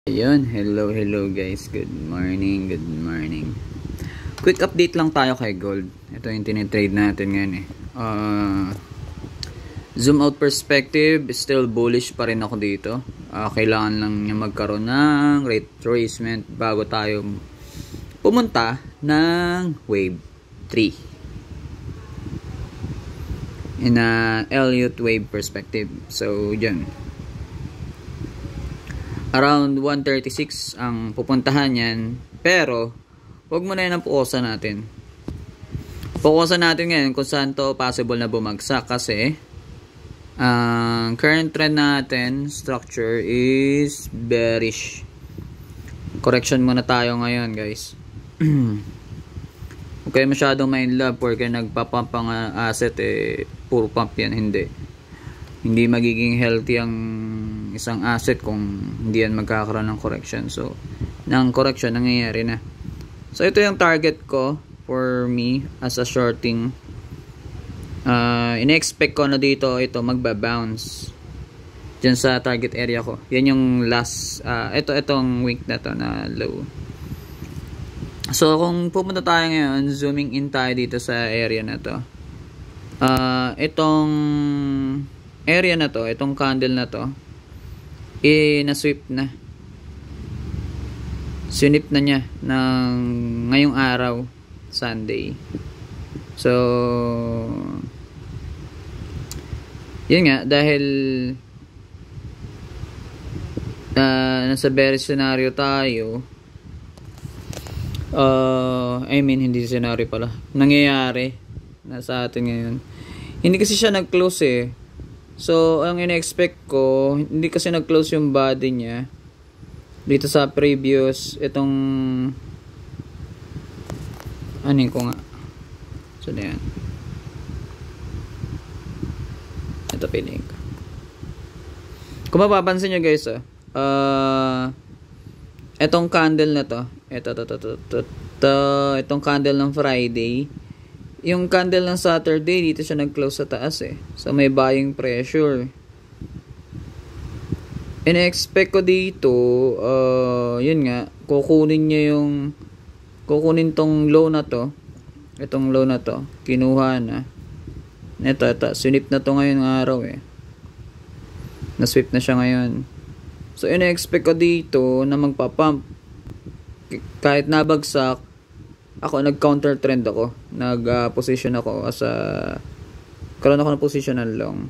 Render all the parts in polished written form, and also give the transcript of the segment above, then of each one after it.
Ayun, hello guys. Good morning. Quick update lang tayo kay gold. Ito yung tinitrade natin ngayon eh. Zoom out perspective, still bullish pa rin ako dito. Kailangan lang niya magkaroon ng retracement bago tayo pumunta ng wave 3 in a Elliott wave perspective. So dyan around 136 ang pupuntahan yan, pero wag mo na yan ang pukusan natin. Pukusan natin ngayon kung saan to possible na bumagsak, kasi ang current trend natin structure is bearish. Correction muna tayo ngayon, guys. Okay, masyadong main love porque nagpapump ang asset puro pump yan. Hindi magiging healthy ang isang asset kung hindi yan magkakaroon ng correction. So ng correction nangyayari na. So ito yung target ko for me as a shorting. In-expect ko na dito ito magba-bounce dyan sa target area ko. Yan yung last itong week na to na low. So kung pupunta tayo ngayon, zooming in tayo dito sa area na to. Itong area na to, itong candle na to, na-sweep na. Sinip na niya ng ngayong araw, Sunday. So yun nga, dahil nasa bearish scenario tayo, hindi scenario pala, nangyayari na sa atin ngayon. Hindi kasi siya nag-close eh. So ang in-expect ko, hindi kasi nag-close yung body niya dito sa previous itong anin ko nga. So yan, ito piling ko. Kung mapapansin nyo guys, itong candle na to, itong candle ng Friday, yung candle ng Saturday, dito siya nag-close sa taas eh. So may buying pressure. In-expect ko dito, yun nga, kukunin tong low na to. Itong low na to, kinuha na. Ito, sinip na to ngayon ng araw eh. Na-sweep na siya ngayon. So in-expect ko dito na magpa-pump. Kahit nabagsak, ako nag-counter trend ako. Nag-position ako as a karoon ako ng position ng long.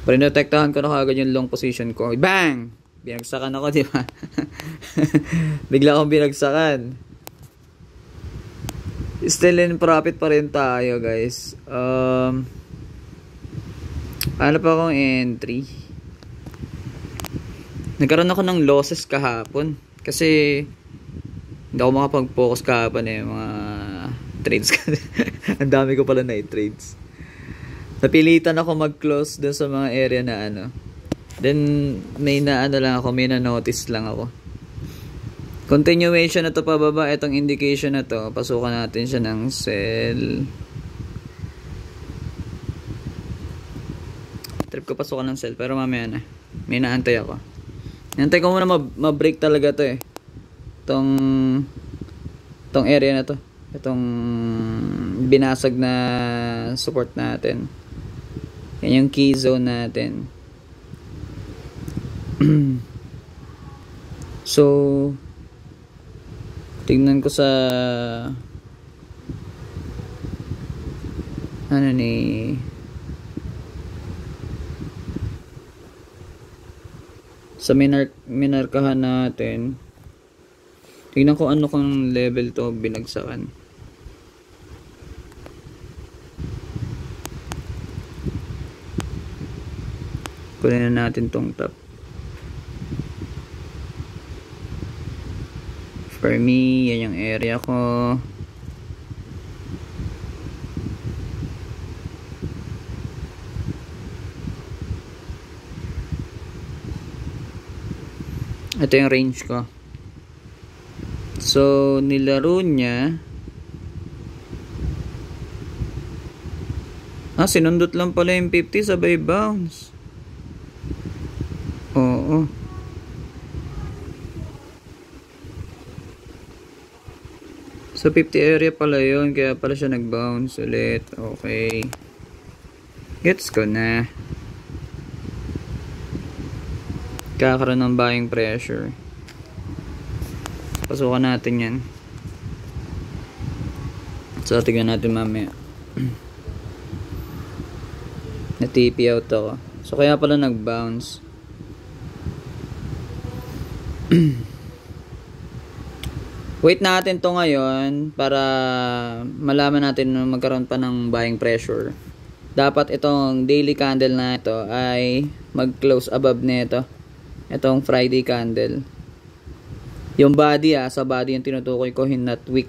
Pinotektahan ko na kagad yung long position ko. Bang! Binagsakan ako, di ba? Bigla akong binagsakan. Still in profit pa rin tayo, guys. Ano pa akong entry? Nagkaroon ako ng losses kahapon kasi hindi ako makapag-focus kahapon mga trades. Ang dami ko pala na trades. Napilitan ako mag-close dun sa mga area na then may na-notice lang ako. Continuation na to pababa, itong indication na to, pasukan natin siya ng sell. Trip ko pasukan ng sell pero mamaya na. May naantay ako. Nantay ko muna ma-break talaga to eh. Itong area na to. Itong binasag na support natin. Yan yung key zone natin. So tingnan ko sa sa minarkahan natin. Tingnan ko kung level to binagsakan. Kunin na natin tong top. For me, yan yung area ko. Ito yung range ko. So nilaro niya sinundot lang pala yung 50 sabay bounce. Oo. So 50 area pala yun, kaya pala siya nag-bounce ulit. Okay. Gets ko na. Kakaroon ng buying pressure. Pasukan natin yan. So tignan natin mamaya. Na-TP out ako. So kaya pala nag-bounce. Wait natin to ngayon para malaman natin na magkaroon pa ng buying pressure. Dapat itong daily candle na ito ay mag-close above nito. Itong Friday candle. Yung body sa body yung tinutukoy ko, not wick.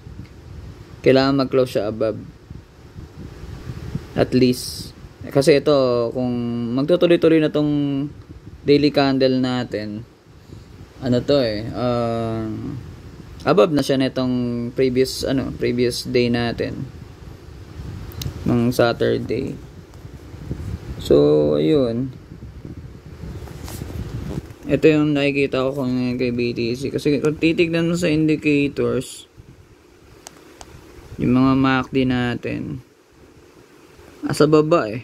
Kailangan mag-close siya above. At least. Kasi ito, kung magtutuloy-tuloy na tong daily candle natin, ano to above na siya nitong previous day natin ng Saturday. So ayun, ito yung nakikita ko kung kay BTC. Kasi kung titignan mo sa indicators, yung mga MACD natin asa baba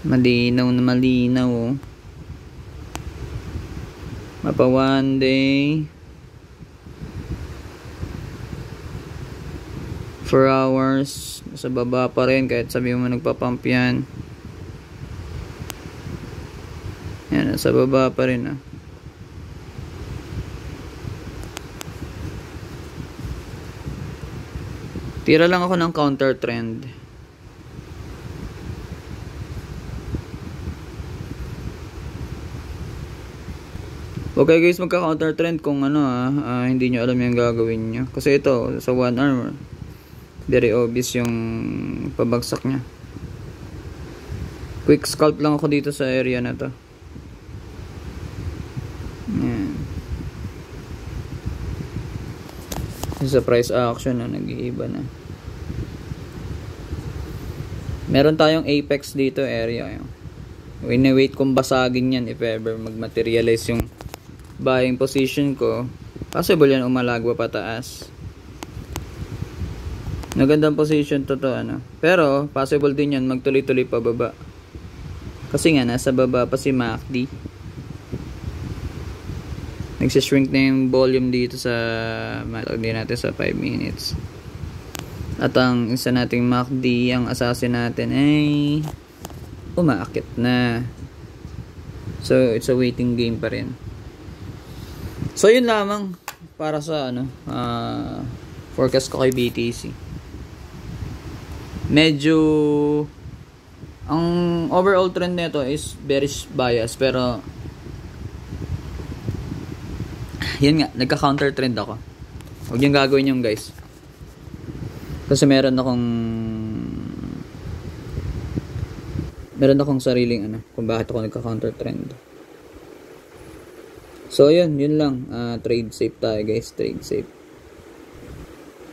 malinaw na malinaw mapa 1 day, 4 hours sa baba pa rin kahit sabi mo nagpapump yan. Yan, sa baba pa rin Tira lang ako ng counter trend. Okay guys, magka-counter trend kung hindi nyo alam yung gagawin nyo. Kasi ito, sa 1 hour, very obvious yung pabagsak nya. Quick scalp lang ako dito sa area na to. Yan. Sa price action nag-iiba na. Meron tayong apex dito area. Wait kung basagin yan if ever mag-materialize yung buying position ko. Possible yan umalagwa pataas. Magandang position to pero possible din yan magtuloy-tuloy pa baba. Kasi nga nasa baba pa si MACD. Nagsishrink na yung volume dito sa matag din natin sa 5 minutes. At ang isa nating MACD, ang assassin natin ay umaakit na. So it's a waiting game pa rin. So yun lamang para sa forecast ko kay BTC. Medyo ang overall trend nito is bearish bias, pero yun nga, nagka-counter trend ako. Huwag yung gagawin yung guys. Kasi meron akong sariling kung bakit ako nagka-counter trend. So yun lang. Trade safe tayo guys, trade safe.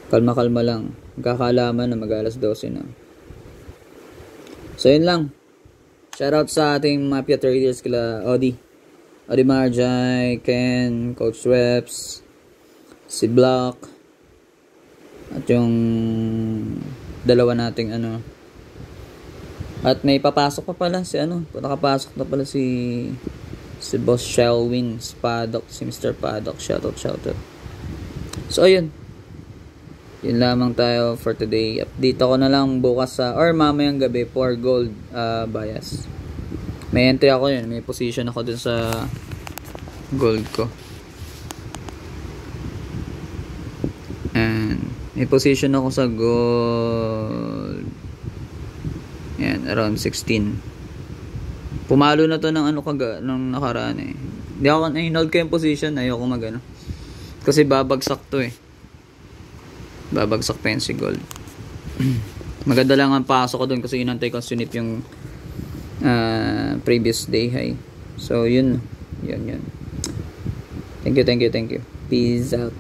Kalma-kalma lang. Magkakalaman na mag-alas 12 na. So yun lang. Shoutout sa ating Mafia traders kila Odi Marjay, Ken, Coach Reps, si Block, at yung dalawa nating at may papasok pa pala si nakapasok na pala si Boss Shelwin Paddock, si Mr. Paddock. Shoutout. So ayun, yun lamang tayo for today. Update ako na lang bukas or mamayang gabi for gold bias. May entry ako yun, may position ako dun sa gold ko. And may position ako sa gold. Yan, around 16. Pumalo na to ng nung nakaraan Hindi ako hold ko yung position, ayoko kasi babagsak to babagsak pa yun si gold. Maganda lang ang pasok ko dun kasi inantay ko sunit yung previous day high. So yun. Thank you. Peace out.